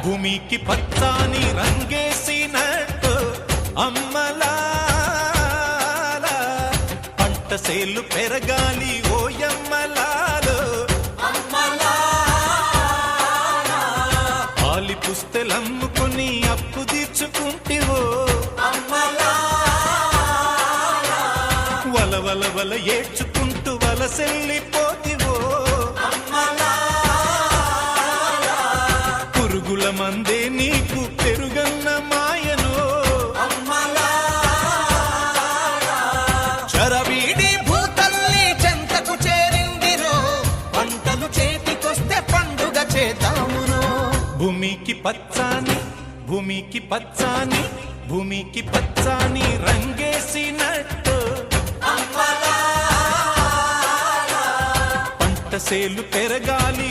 భూమికి పచ్చాని రంగేసినట్టు అమ్మలాల పంట సేలు పెరగాలి ఓయమ్మలాలు పాలి పుస్తెలమ్ముకుని అప్పు తీర్చుకుంటివో వల వల వల ఏడ్చుకుంటూ వలసెల్లిపోతివో పురుగుల మందే నీకు పెరుగన్న మాయను చరవీడి భూతల్లి చెంతకు చేరిందిరో పంటలు చేతికొస్తే పండుగ చేద్దామురో భూమికి పచ్చాని భూమికి పచ్చాని భూమికి పచ్చాని రంగేసినట్టు పంట సేలు పెరగాలి